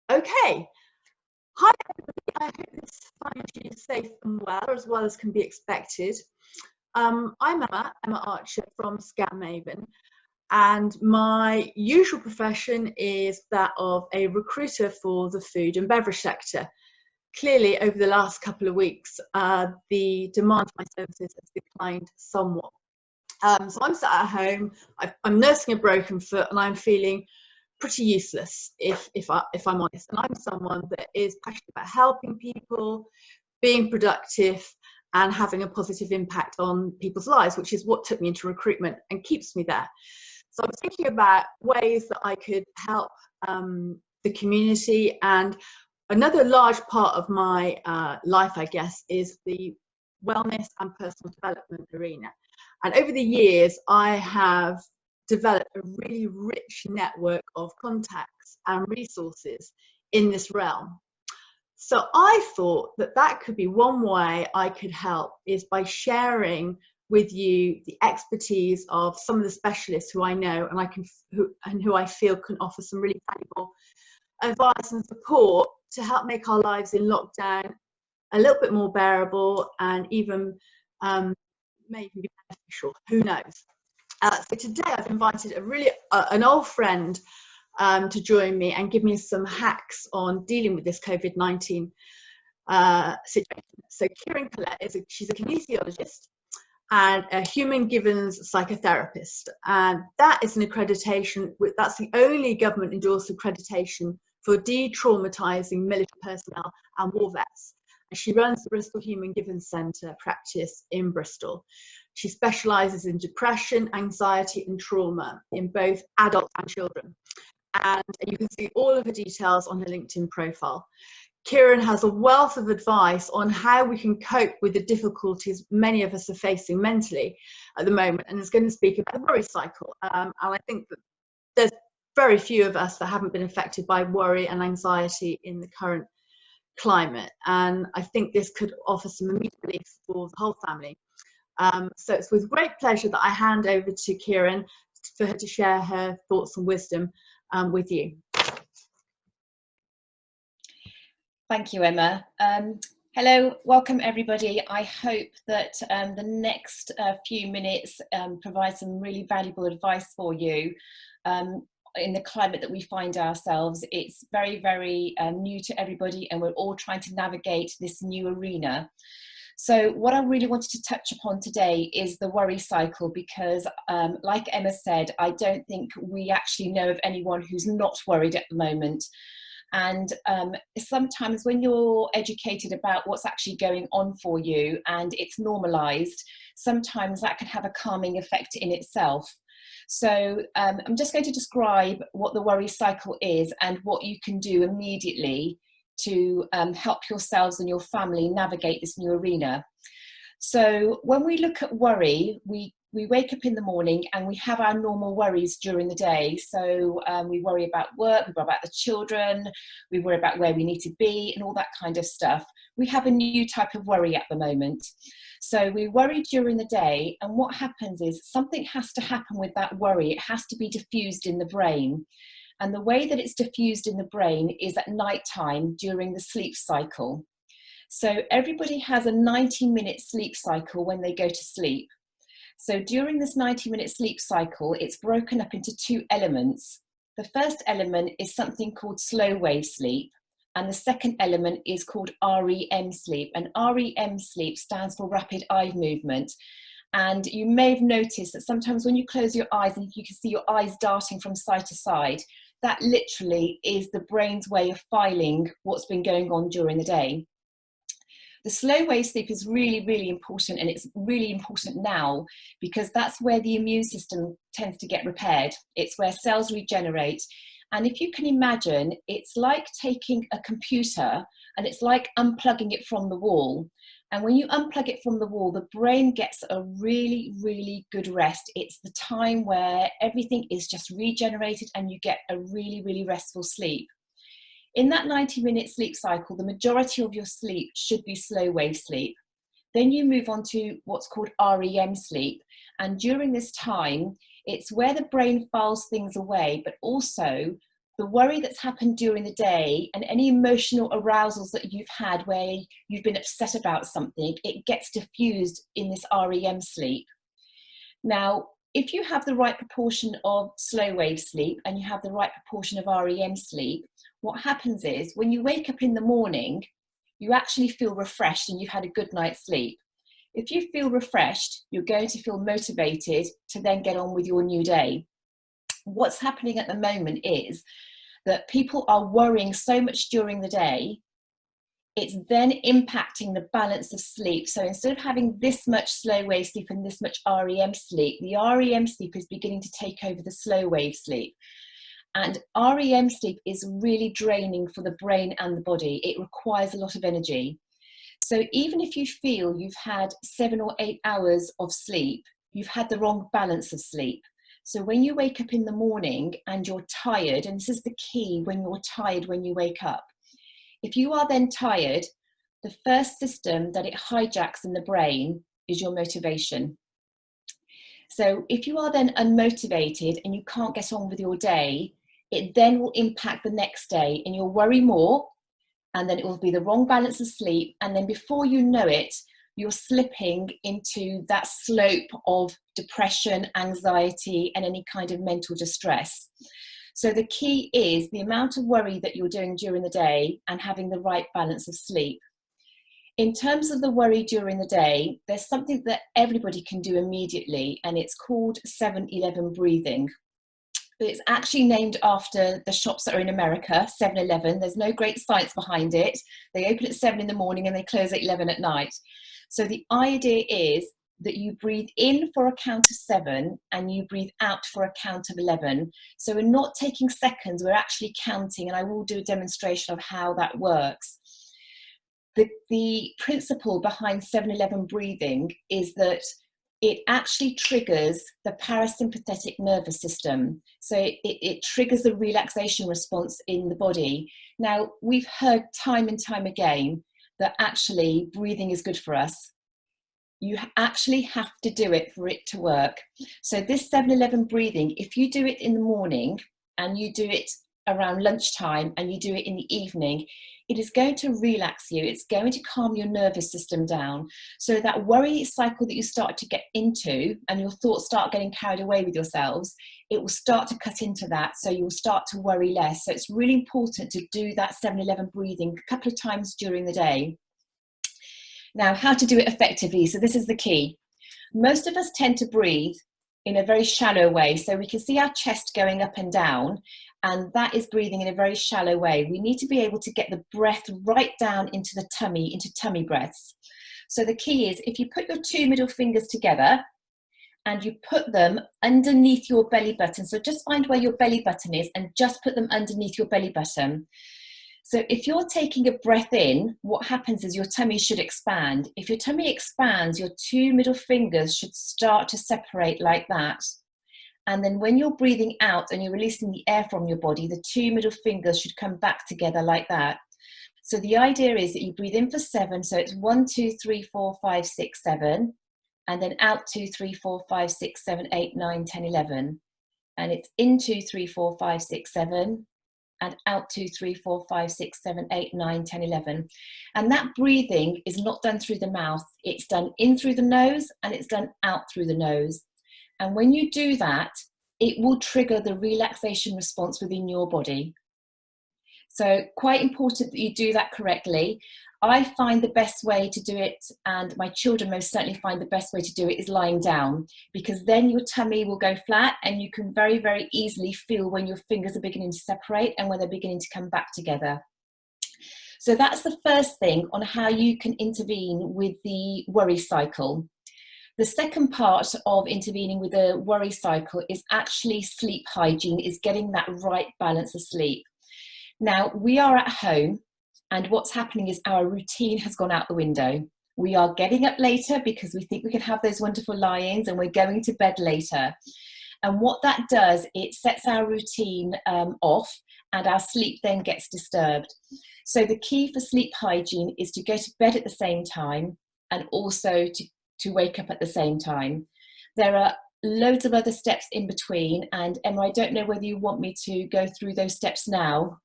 Okay. Hi, everybody. I hope this finds you safe and well as can be expected. I'm Emma Archer from Scout Maven, and my usual profession is that of a recruiter for the food and beverage sector. Clearly, over the last couple of weeks, the demand for my services has declined somewhat. So I'm sat at home, I'm nursing a broken foot, and I'm feeling pretty useless if I'm honest. And I'm someone that is passionate about helping people, being productive, and having a positive impact on people's lives, which is what took me into recruitment and keeps me there. So I was thinking about ways that I could help the community, and another large part of my life, I guess, is the wellness and personal development arena. And over the years, I have developed a really rich network of contacts and resources in this realm. So I thought that that could be one way I could help, is by sharing with you the expertise of some of the specialists who I know and who I feel can offer some really valuable advice and support to help make our lives in lockdown a little bit more bearable, and even may even be beneficial. Who knows? So today I've invited an old friend to join me and give me some hacks on dealing with this COVID-19 situation. So Kiron Collett she's a kinesiologist and a human givens psychotherapist, and that is an accreditation. That's the only government endorsed accreditation for de-traumatizing military personnel and war vets. And she runs the Bristol Human Givens Centre practice in Bristol. She specialises in depression, anxiety and trauma in both adults and children. And you can see all of her details on her LinkedIn profile. Kiron has a wealth of advice on how we can cope with the difficulties many of us are facing mentally at the moment, and is going to speak about the worry cycle. And I think that there's very few of us that haven't been affected by worry and anxiety in the current climate, and I think this could offer some immediate relief for the whole family. So it's with great pleasure that I hand over to Kiron for her to share her thoughts and wisdom with you. Thank you, Emma. Hello, welcome everybody. I hope that the next few minutes provide some really valuable advice for you. In the climate that we find ourselves, it's very, very new to everybody, and we're all trying to navigate this new arena. So what I really wanted to touch upon today is the worry cycle, because like Emma said, I don't think we actually know of anyone who's not worried at the moment. And sometimes when you're educated about what's actually going on for you and it's normalized, sometimes that can have a calming effect in itself. So I'm just going to describe what the worry cycle is and what you can do immediately to help yourselves and your family navigate this new arena. So when we look at worry, we wake up in the morning and we have our normal worries during the day. So we worry about work, we worry about the children, we worry about where we need to be and all that kind of stuff. We have a new type of worry at the moment. So we worry during the day, and what happens is something has to happen with that worry. It has to be diffused in the brain. And the way that it's diffused in the brain is at night time during the sleep cycle. So everybody has a 90-minute sleep cycle when they go to sleep. So during this 90-minute sleep cycle, it's broken up into two elements. The first element is something called slow wave sleep, and the second element is called REM sleep. And REM sleep stands for rapid eye movement. And you may have noticed that sometimes when you close your eyes and you can see your eyes darting from side to side, that literally is the brain's way of filing what's been going on during the day. The slow wave sleep is really, really important, and it's really important now because that's where the immune system tends to get repaired. It's where cells regenerate. And if you can imagine, it's like taking a computer and it's like unplugging it from the wall. And when you unplug it from the wall, the brain gets a really, really good rest. It's the time where everything is just regenerated and you get a really, really restful sleep. In that 90-minute sleep cycle, the majority of your sleep should be slow wave sleep. Then you move on to what's called REM sleep. And during this time, it's where the brain files things away, but also the worry that's happened during the day and any emotional arousals that you've had where you've been upset about something, it gets diffused in this REM sleep. Now, if you have the right proportion of slow wave sleep and you have the right proportion of REM sleep, what happens is when you wake up in the morning, you actually feel refreshed and you've had a good night's sleep. If you feel refreshed, you're going to feel motivated to then get on with your new day. What's happening at the moment is that people are worrying so much during the day, it's then impacting the balance of sleep. So instead of having this much slow wave sleep and this much REM sleep, the REM sleep is beginning to take over the slow wave sleep. And REM sleep is really draining for the brain and the body. It requires a lot of energy. So even if you feel you've had 7 or 8 hours of sleep, you've had the wrong balance of sleep. So when you wake up in the morning and you're tired, and this is the key when you're tired when you wake up, if you are then tired, the first system that it hijacks in the brain is your motivation. So if you are then unmotivated and you can't get on with your day, it then will impact the next day and you'll worry more, and then it will be the wrong balance of sleep. And then before you know it, you're slipping into that slope of depression, anxiety, and any kind of mental distress. So the key is the amount of worry that you're doing during the day and having the right balance of sleep. In terms of the worry during the day, there's something that everybody can do immediately, and it's called 7-Eleven breathing. It's actually named after the shops that are in America, 7-Eleven. There's no great science behind it. They open at 7 in the morning and they close at 11 at night. So the idea is that you breathe in for a count of 7 and you breathe out for a count of 11. So we're not taking seconds, we're actually counting, and I will do a demonstration of how that works. The principle behind 7-Eleven breathing is that it actually triggers the parasympathetic nervous system. So it triggers the relaxation response in the body. Now, we've heard time and time again that actually breathing is good for us. You actually have to do it for it to work. So this 7-Eleven breathing, if you do it in the morning and you do it around lunchtime and you do it in the evening, it is going to relax you. It's going to calm your nervous system down. So that worry cycle that you start to get into and your thoughts start getting carried away with yourselves, it will start to cut into that. So you'll start to worry less. So it's really important to do that 7-Eleven breathing a couple of times during the day. Now, how to do it effectively. So this is the key. Most of us tend to breathe in a very shallow way. So we can see our chest going up and down, and that is breathing in a very shallow way. We need to be able to get the breath right down into the tummy, into tummy breaths. So the key is if you put your 2 middle fingers together and you put them underneath your belly button. So just find where your belly button is and just put them underneath your belly button. So if you're taking a breath in, what happens is your tummy should expand. If your tummy expands, your 2 middle fingers should start to separate like that. And then when you're breathing out and you're releasing the air from your body, the 2 middle fingers should come back together like that. So the idea is that you breathe in for 7. So it's 1, 2, 3, 4, 5, 6, 7. And then out 2, 3, 4, 5, 6, 7, 8, 9, 10, 11. And it's in 2, 3, 4, 5, 6, 7. And out 2, 3, 4, 5, 6, 7, 8, 9, 10, 11. And that breathing is not done through the mouth. It's done in through the nose and it's done out through the nose. And when you do that, it will trigger the relaxation response within your body. So quite important that you do that correctly. I find the best way to do it, and my children most certainly find the best way to do it, is lying down, because then your tummy will go flat and you can very, very easily feel when your fingers are beginning to separate and when they're beginning to come back together. So that's the first thing on how you can intervene with the worry cycle. The second part of intervening with the worry cycle is actually sleep hygiene, is getting that right balance of sleep. Now, we are at home, and what's happening is our routine has gone out the window. We are getting up later because we think we can have those wonderful lie-ins, and we're going to bed later. And what that does, it sets our routine off, and our sleep then gets disturbed. So the key for sleep hygiene is to go to bed at the same time and also to wake up at the same time. There are loads of other steps in between, and Emma, I don't know whether you want me to go through those steps now.